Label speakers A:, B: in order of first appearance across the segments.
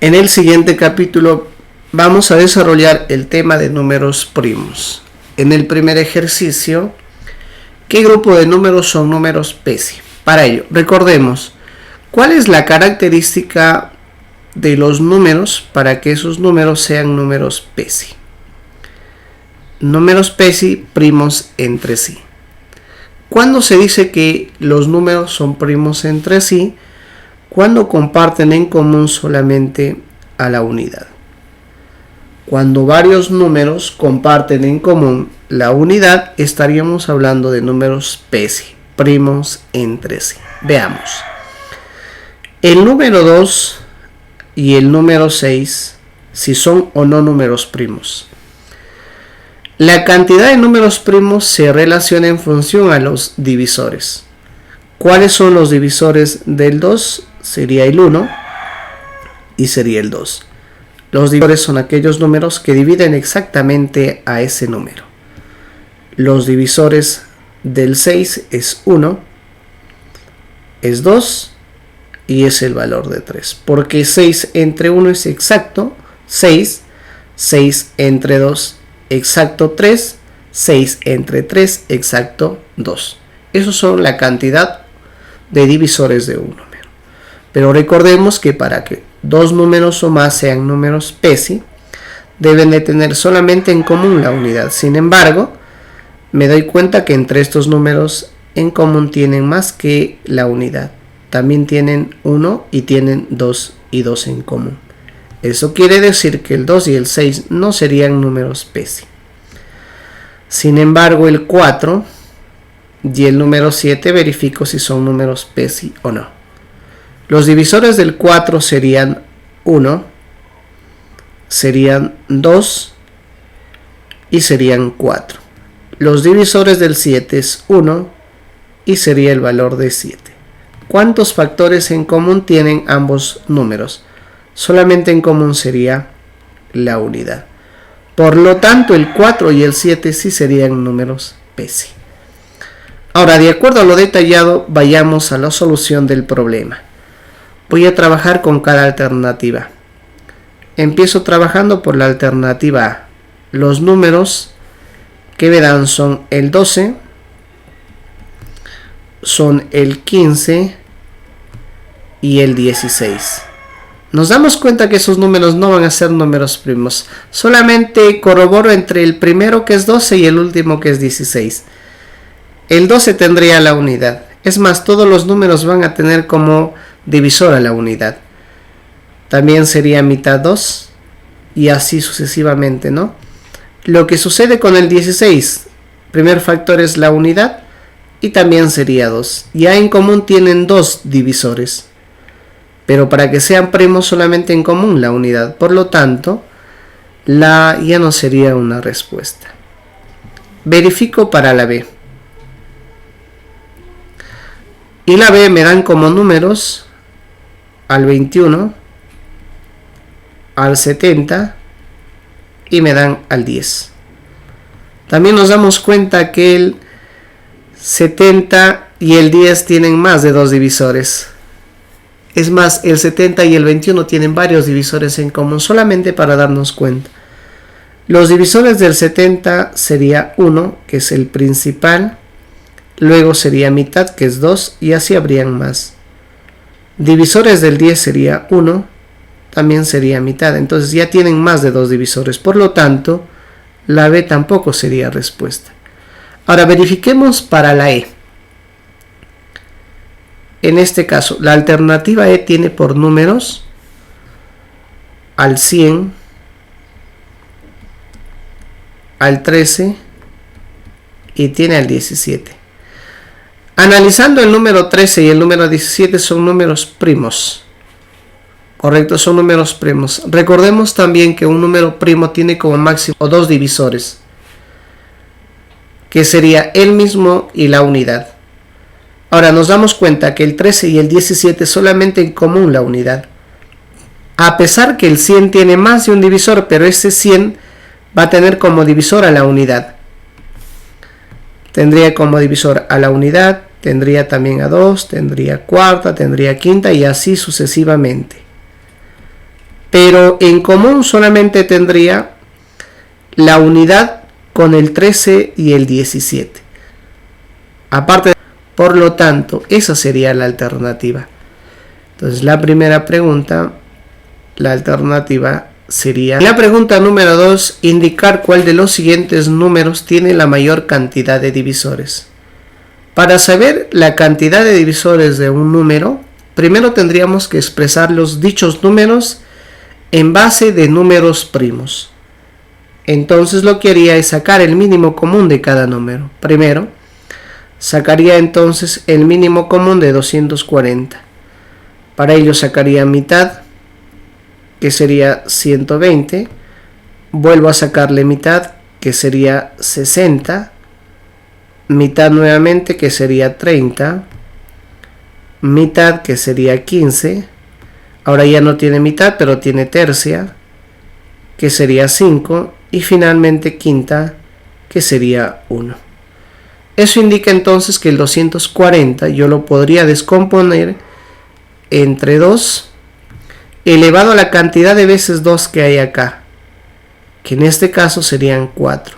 A: En el siguiente capítulo vamos a desarrollar el tema de números primos. En el primer ejercicio, ¿qué grupo de números son números PESI? Para ello, recordemos, ¿cuál es la característica de los números para que esos números sean números PESI? Números PESI primos entre sí. ¿Cuándo se dice que los números son primos entre sí? Cuando comparten en común solamente a la unidad. Cuando varios números comparten en común la unidad, estaríamos hablando de números PESI, primos entre sí. Veamos. El número 2 y el número 6, si son o no números primos. La cantidad de números primos se relaciona en función a los divisores. ¿Cuáles son los divisores del 2? Sería el 1 y sería el 2. Los divisores son aquellos números que dividen exactamente a ese número. Los divisores del 6 es 1, es 2 y es el valor de 3. Porque 6 entre 1 es exacto 6, 6 entre 2 exacto 3, 6 entre 3 exacto 2. Esos son la cantidad de divisores de un número. Pero recordemos que para que dos números o más sean números PESI, deben de tener solamente en común la unidad. Sin embargo, me doy cuenta que entre estos números en común tienen más que la unidad. También tienen 1 y tienen 2 y 2 en común. Eso quiere decir que el 2 y el 6 no serían números PESI. Sin embargo, el 4 y el número 7 verifico si son números PESI o no. Los divisores del 4 serían 1, serían 2 y serían 4. Los divisores del 7 es 1 y sería el valor de 7. ¿Cuántos factores en común tienen ambos números? Solamente en común sería la unidad. Por lo tanto, el 4 y el 7 sí serían números PESI. Ahora, de acuerdo a lo detallado, vayamos a la solución del problema. Voy a trabajar con cada alternativa. Empiezo trabajando por la alternativa A. Los números que me dan son el 12, son el 15 y el 16. Nos damos cuenta que esos números no van a ser números primos. Solamente corroboro entre el primero, que es 12, y el último, que es 16. El 12 tendría la unidad. Es más, todos los números van a tener como divisor a la unidad. También sería mitad 2 y así sucesivamente, ¿no? Lo que sucede con el 16, primer factor es la unidad y también sería 2. Ya en común tienen dos divisores, pero para que sean primos solamente en común la unidad. Por lo tanto, la A ya no sería una respuesta. Verifico para la B. Y la B me dan como números al 21, al 70 y me dan al 10. También nos damos cuenta que el 70 y el 10 tienen más de dos divisores. Es más, el 70 y el 21 tienen varios divisores en común, solamente para darnos cuenta. Los divisores del 70 sería 1, que es el principal, luego sería mitad, que es 2, y así habrían más. Divisores del 10 sería 1, también sería mitad, entonces ya tienen más de dos divisores, por lo tanto, la B tampoco sería respuesta. Ahora verifiquemos para la E. En este caso, la alternativa E tiene por números al 100, al 13 y tiene al 17. Analizando el número 13 y el número 17 son números primos. Correcto, son números primos. Recordemos también que un número primo tiene como máximo dos divisores, que sería el mismo y la unidad. Ahora nos damos cuenta que el 13 y el 17 solamente en común la unidad. A pesar que el 100 tiene más de un divisor, pero ese 100 va a tener como divisor a la unidad. Tendría como divisor a la unidad, tendría también a 2, tendría cuarta, tendría quinta y así sucesivamente. pero en común solamente tendría la unidad con el 13 y el 17. Aparte, por lo tanto, esa sería la alternativa. Entonces, la primera pregunta, la alternativa sería... La pregunta número 2, indicar cuál de los siguientes números tiene la mayor cantidad de divisores. Para saber la cantidad de divisores de un número, primero tendríamos que expresar los dichos números en base de números primos. Entonces lo que haría es sacar el mínimo común de cada número. Primero, sacaría entonces el mínimo común de 240. Para ello sacaría mitad, que sería 120. Vuelvo a sacarle mitad, que sería 60. Mitad nuevamente, que sería 30. Mitad, que sería 15. Ahora ya no tiene mitad, pero tiene tercia, que sería 5. Y finalmente quinta, que sería 1. Eso indica entonces que el 240 yo lo podría descomponer entre 2 elevado a la cantidad de veces 2 que hay acá, que en este caso serían 4.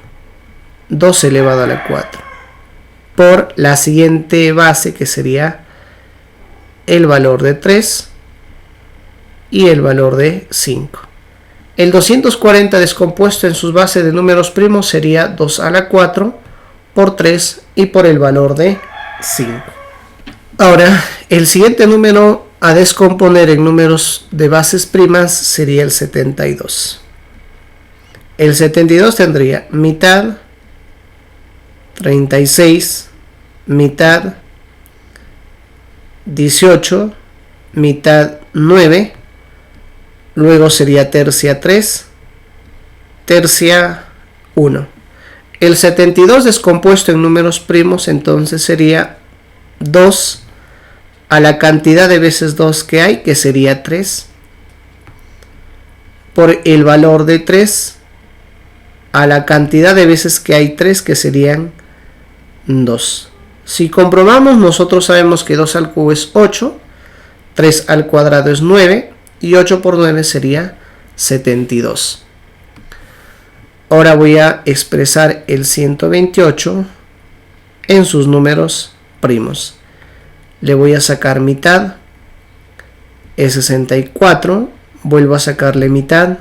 A: 2 elevado a la 4. Por la siguiente base, que sería el valor de 3 y el valor de 5. El 240 descompuesto en sus bases de números primos sería 2 a la 4 por 3 y por el valor de 5. Ahora, el siguiente número a descomponer en números de bases primas sería el 72. El 72 tendría mitad, 36, mitad, 18, mitad 9, luego sería tercia 3, tercia 1. El 72 descompuesto en números primos entonces sería 2 a la cantidad de veces 2 que hay, que sería 3, por el valor de 3 a la cantidad de veces que hay 3, que serían 2. Si comprobamos, nosotros sabemos que 2 al cubo es 8, 3 al cuadrado es 9 y 8 por 9 sería 72. Ahora voy a expresar el 128 en sus números primos. Le voy a sacar mitad, es 64, vuelvo a sacarle mitad,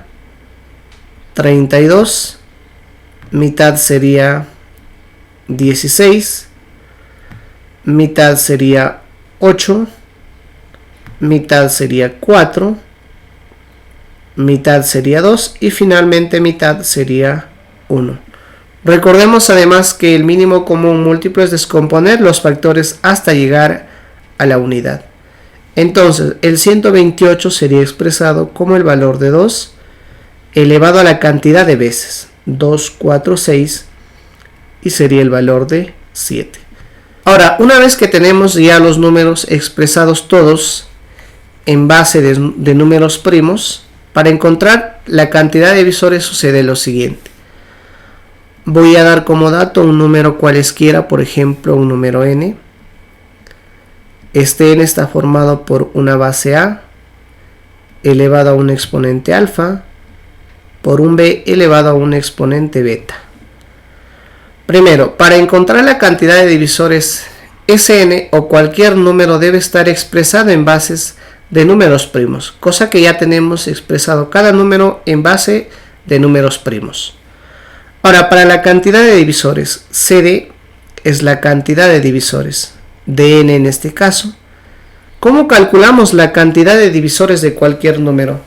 A: 32, mitad sería 16, mitad sería 8, mitad sería 4, mitad sería 2 y finalmente mitad sería 1. Recordemos además que el mínimo común múltiplo es descomponer los factores hasta llegar a la unidad. Entonces el 128 sería expresado como el valor de 2 elevado a la cantidad de veces 2, 4, 6 y sería el valor de 7. Ahora, una vez que tenemos ya los números expresados todos en base de números primos, para encontrar la cantidad de divisores sucede lo siguiente. Voy a dar como dato un número cualesquiera, por ejemplo un número n. Este n está formado por una base a elevado a un exponente alfa por un b elevado a un exponente beta. Primero, para encontrar la cantidad de divisores, Sn o cualquier número debe estar expresado en bases de números primos, cosa que ya tenemos expresado cada número en base de números primos. Ahora, para la cantidad de divisores, CD es la cantidad de divisores, dn en este caso. ¿Cómo calculamos la cantidad de divisores de cualquier número?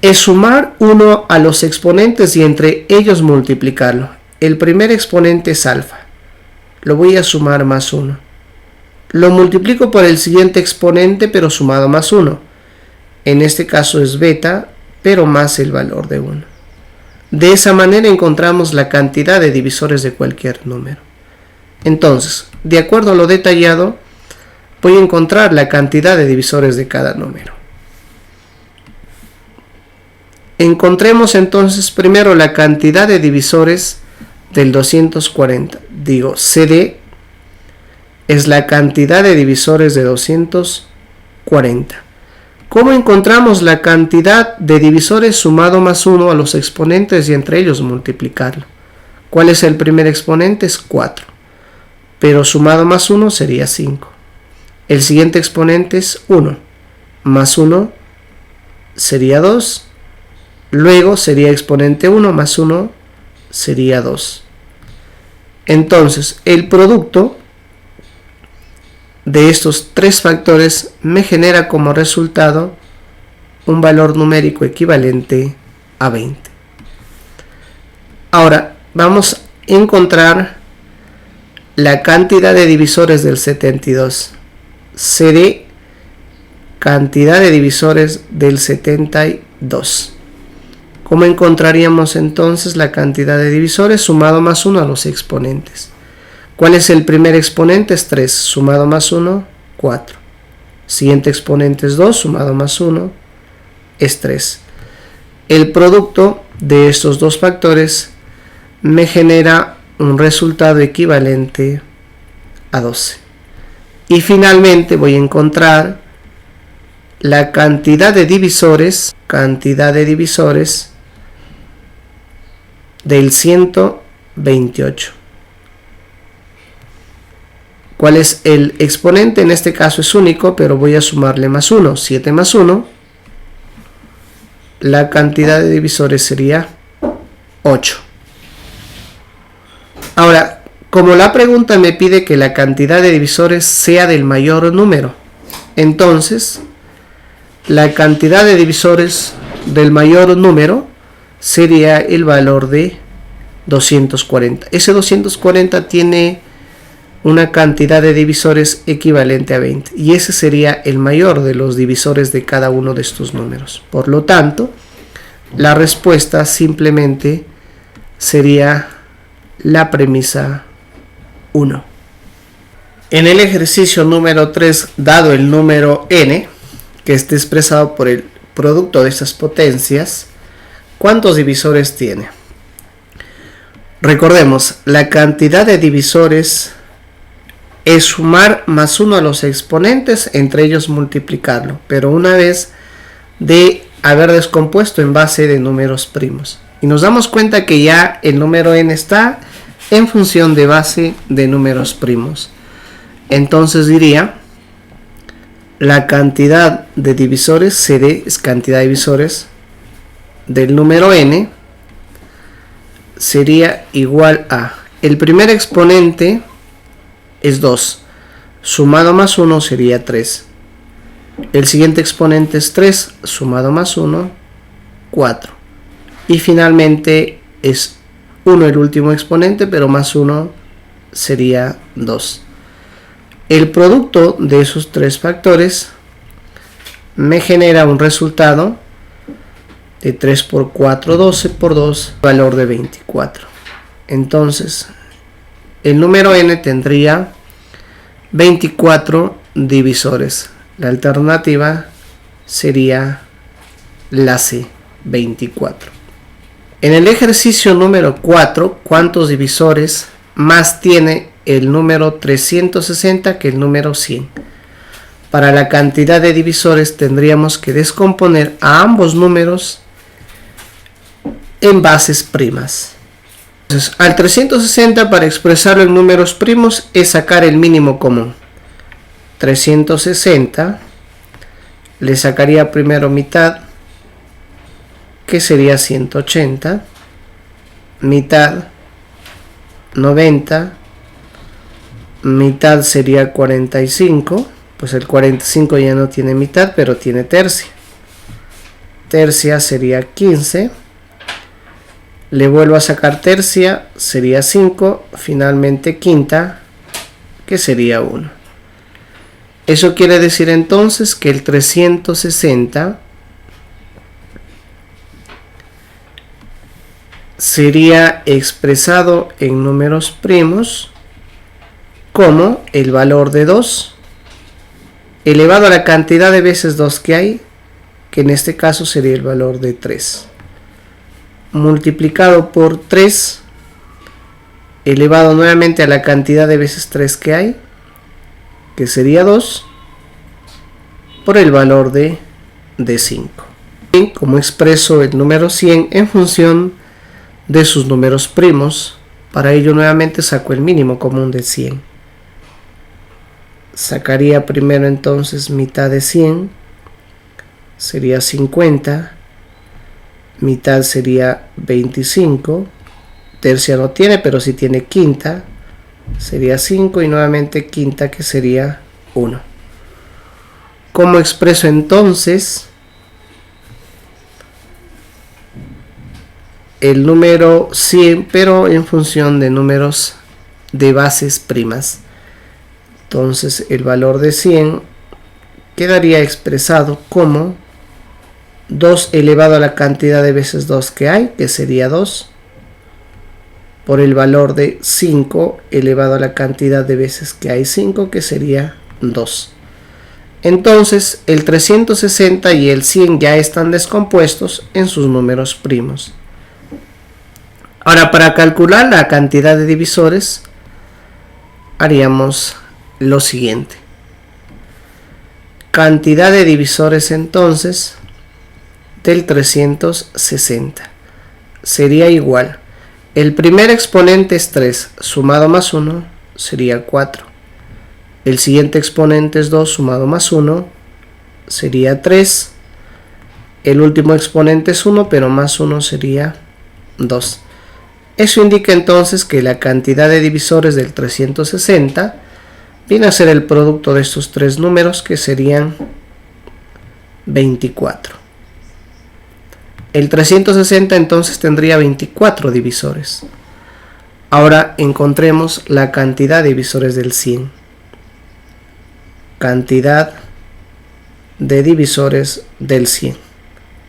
A: Es sumar 1 a los exponentes y entre ellos multiplicarlo. El primer exponente es alfa, lo voy a sumar más 1. Lo multiplico por el siguiente exponente pero sumado más 1. En este caso es beta, pero más el valor de 1. De esa manera encontramos la cantidad de divisores de cualquier número. Entonces, de acuerdo a lo detallado, voy a encontrar la cantidad de divisores de cada número. Encontremos entonces primero la cantidad de divisores del 240. Digo, CD es la cantidad de divisores de 240. ¿Cómo encontramos la cantidad de divisores sumado más 1 a los exponentes y entre ellos multiplicarlo? ¿Cuál es el primer exponente? Es 4. Pero sumado más 1 sería 5. El siguiente exponente es 1. Más 1 sería 2. Luego sería exponente 1 más 1 sería 2. Entonces, el producto de estos tres factores me genera como resultado un valor numérico equivalente a 20. Ahora, vamos a encontrar la cantidad de divisores del 72. Seré cantidad de divisores del 72. ¿Cómo encontraríamos entonces la cantidad de divisores sumado más 1 a los exponentes? ¿Cuál es el primer exponente? Es 3, sumado más 1, 4. Siguiente exponente es 2, sumado más 1, es 3. El producto de estos dos factores me genera un resultado equivalente a 12. Y finalmente voy a encontrar la cantidad de divisores del 128. ¿Cuál es el exponente? En este caso es único, pero voy a sumarle más 1. 7 más 1. La cantidad de divisores sería 8. Ahora, como la pregunta me pide que la cantidad de divisores sea del mayor número, entonces la cantidad de divisores del mayor número sería el valor de 240. Ese 240 tiene una cantidad de divisores equivalente a 20 y ese sería el mayor de los divisores de cada uno de estos números. Por lo tanto, la respuesta simplemente sería la premisa 1. En el ejercicio número 3, dado el número n, que esté expresado por el producto de estas potencias, ¿cuántos divisores tiene? Recordemos, la cantidad de divisores es sumar más 1 a los exponentes, entre ellos multiplicarlo, pero una vez de haber descompuesto en base de números primos. Y nos damos cuenta que ya el número n está en función de base de números primos. Entonces diría, la cantidad de divisores es cantidad de divisores del número n sería igual a, el primer exponente es 2, sumado más 1 sería 3. El siguiente exponente es 3, sumado más 1, 4. Y finalmente es 1 el último exponente, pero más 1 sería 2. El producto de esos tres factores me genera un resultado de 3 por 4, 12 por 2, valor de 24. Entonces, el número n tendría 24 divisores. La alternativa sería la C, 24. En el ejercicio número 4, ¿cuántos divisores más tiene el número 360 que el número 100? Para la cantidad de divisores tendríamos que descomponer a ambos números en bases primas. Entonces, al 360 para expresarlo en números primos es sacar el mínimo común. 360 le sacaría primero mitad, que sería 180, mitad 90, mitad sería 45, pues el 45 ya no tiene mitad, pero tiene tercia. Tercia sería 15. Le vuelvo a sacar tercia, sería 5, finalmente quinta, que sería 1. Eso quiere decir entonces que el 360 sería expresado en números primos como el valor de 2 elevado a la cantidad de veces 2 que hay, que en este caso sería el valor de 3. Multiplicado por 3 elevado nuevamente a la cantidad de veces 3 que hay, que sería 2, por el valor de de 5. Como expreso el número 100 en función de sus números primos, para ello nuevamente saco el mínimo común de 100. Sacaría primero entonces mitad de 100, sería 50, mitad sería 25, tercia no tiene, pero sí tiene quinta, sería 5 y nuevamente quinta que sería 1. ¿Cómo expreso entonces el número 100 pero en función de números de bases primas? Entonces el valor de 100 quedaría expresado como 2 elevado a la cantidad de veces 2 que hay, que sería 2, por el valor de 5 elevado a la cantidad de veces que hay 5, que sería 2. Entonces el 360 y el 100 ya están descompuestos en sus números primos. Ahora, para calcular la cantidad de divisores haríamos lo siguiente. Cantidad de divisores entonces del 360 sería igual. El primer exponente es 3, sumado más 1 sería 4. El siguiente exponente es 2, sumado más 1 sería 3. El último exponente es 1, pero más 1 sería 2. Eso indica entonces que la cantidad de divisores del 360 viene a ser el producto de estos tres números, que serían 24. El 360 entonces tendría 24 divisores. Ahora encontremos la cantidad de divisores del 100. Cantidad de divisores del 100.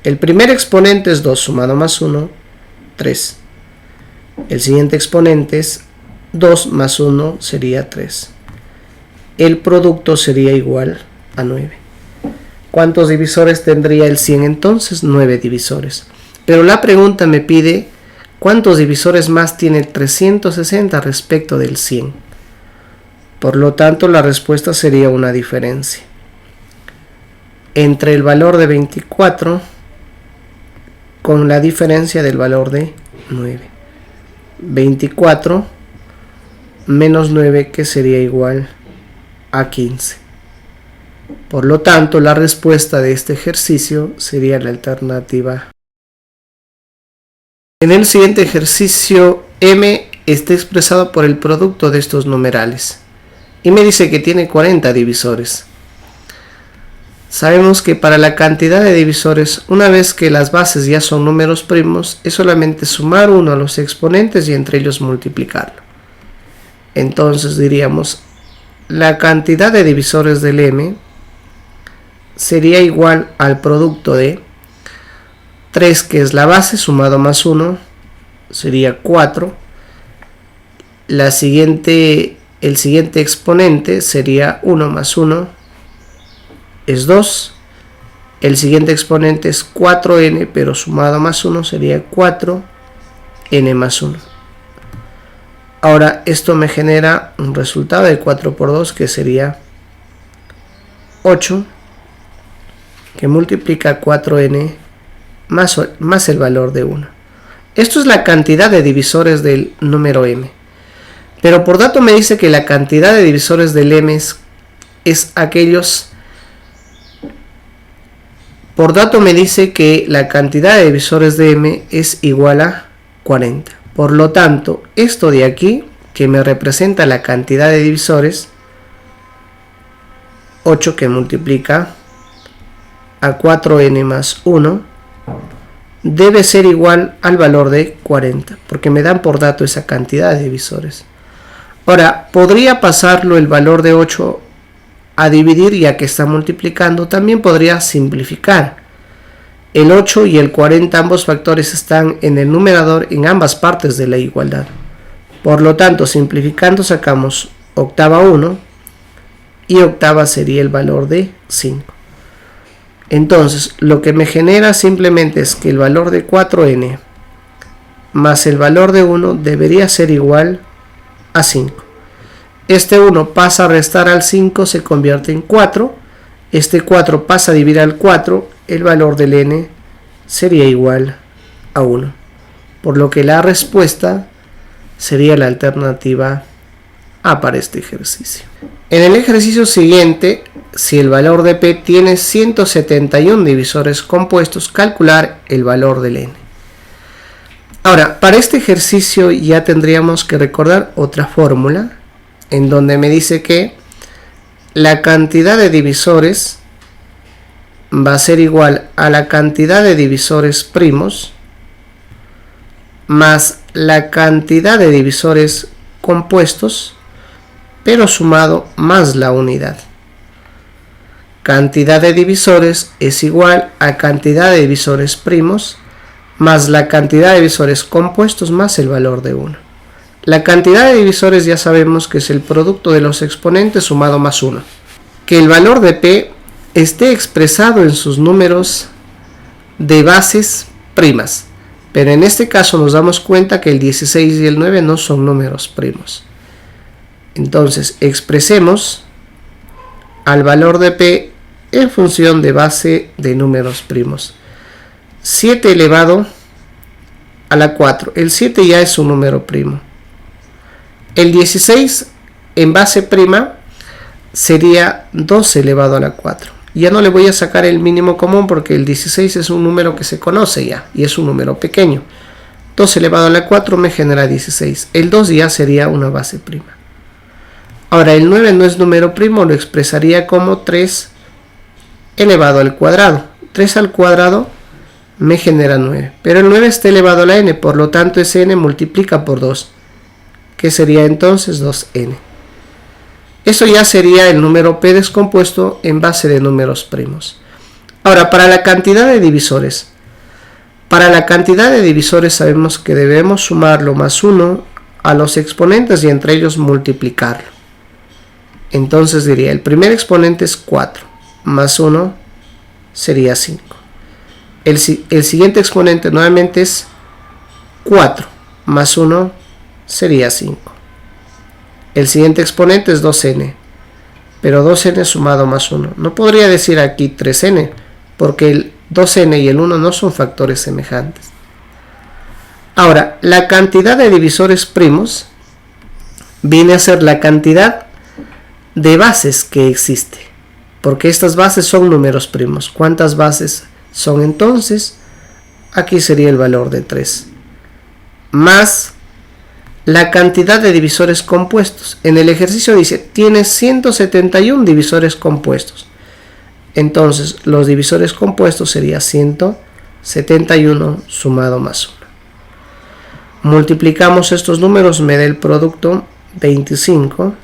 A: El primer exponente es 2 sumado más 1, 3. El siguiente exponente es 2 más 1 sería 3. El producto sería igual a 9. ¿Cuántos divisores tendría el 100 entonces? 9 divisores. Pero la pregunta me pide cuántos divisores más tiene el 360 respecto del 100. Por lo tanto, la respuesta sería una diferencia entre el valor de 24 con la diferencia del valor de 9. 24 menos 9, que sería igual a 15. Por lo tanto, la respuesta de este ejercicio sería la alternativa. En el siguiente ejercicio, m está expresado por el producto de estos numerales y me dice que tiene 40 divisores. Sabemos que para la cantidad de divisores, una vez que las bases ya son números primos, es solamente sumar 1 a los exponentes y entre ellos multiplicarlo. Entonces diríamos, la cantidad de divisores del m sería igual al producto de 3, que es la base, sumado más 1, sería 4. El siguiente exponente sería 1 más 1, es 2. El siguiente exponente es 4n, pero sumado más 1 sería 4n más 1. Ahora esto me genera un resultado de 4 por 2, que sería 8, que multiplica 4n más el valor de 1. Esto es la cantidad de divisores del número m. Pero por dato me dice que la cantidad de divisores del m es aquellos... Por dato me dice que la cantidad de divisores de m es igual a 40. Por lo tanto, esto de aquí, que me representa la cantidad de divisores, 8 que multiplica a 4n más 1, debe ser igual al valor de 40, porque me dan por dato esa cantidad de divisores. Ahora, podría pasarlo el valor de 8 a dividir, ya que está multiplicando. También podría simplificar. El 8 y el 40, ambos factores están en el numerador en ambas partes de la igualdad. Por lo tanto, simplificando sacamos octava 1 y octava sería el valor de 5. Entonces, lo que me genera simplemente es que el valor de 4n más el valor de 1 debería ser igual a 5. Este 1 pasa a restar al 5, se convierte en 4. Este 4 pasa a dividir al 4 el valor del n sería igual a 1. Por lo que la respuesta sería la alternativa A para este ejercicio. En el ejercicio siguiente, si el valor de P tiene 171 divisores compuestos, calcular el valor del n. Ahora, para este ejercicio ya tendríamos que recordar otra fórmula, en donde me dice que la cantidad de divisores va a ser igual a la cantidad de divisores primos más la cantidad de divisores compuestos, pero sumado más la unidad. Cantidad de divisores es igual a cantidad de divisores primos más la cantidad de divisores compuestos más el valor de 1. La cantidad de divisores ya sabemos que es el producto de los exponentes sumado más 1. Que el valor de P esté expresado en sus números de bases primas. Pero en este caso nos damos cuenta que el 16 y el 9 no son números primos. Entonces expresemos al valor de P en función de base de números primos. 7 elevado a la 4. El 7 ya es un número primo. El 16 en base prima sería 2 elevado a la 4. Ya no le voy a sacar el mínimo común porque el 16 es un número que se conoce ya y es un número pequeño. 2 elevado a la 4 me genera 16. El 2 ya sería una base prima. Ahora el 9 no es número primo, lo expresaría como 3 elevado al cuadrado. 3 al cuadrado me genera 9. Pero el 9 está elevado a la n, por lo tanto ese n multiplica por 2, que sería entonces 2n. Eso ya sería el número P descompuesto en base de números primos. Ahora, para la cantidad de divisores. Para la cantidad de divisores sabemos que debemos sumarlo más 1 a los exponentes y entre ellos multiplicarlo. Entonces diría, el primer exponente es 4, más 1 sería 5. El siguiente exponente nuevamente es 4, más 1 sería 5. El siguiente exponente es 2n, pero 2n sumado más 1. No podría decir aquí 3n, porque el 2n y el 1 no son factores semejantes. Ahora, la cantidad de divisores primos viene a ser la cantidad de bases que existe, porque estas bases son números primos. ¿Cuántas bases son entonces? Aquí sería el valor de 3, más la cantidad de divisores compuestos. En el ejercicio dice, tiene 171 divisores compuestos. Entonces, los divisores compuestos sería 171 sumado más 1. Multiplicamos estos números, me da el producto 25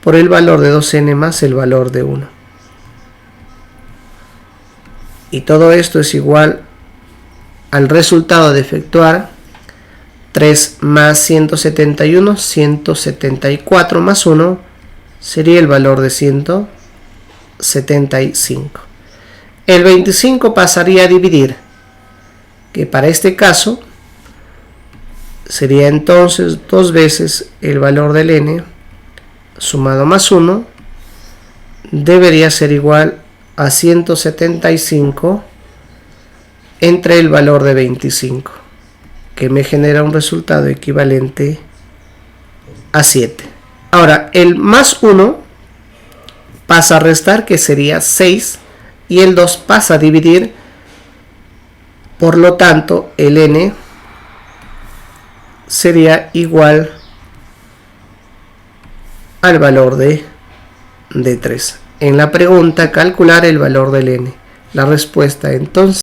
A: por el valor de 2n más el valor de 1. Y todo esto es igual al resultado de efectuar 3 más 171, 174 más 1 sería el valor de 175. El 25 pasaría a dividir, que para este caso sería entonces 2 veces el valor del n sumado más 1, debería ser igual a 175 entre el valor de 25. Que me genera un resultado equivalente a 7. Ahora, el más 1 pasa a restar, que sería 6, y el 2 pasa a dividir, por lo tanto, el n sería igual al valor de 3. En la pregunta, calcular el valor del n. La respuesta entonces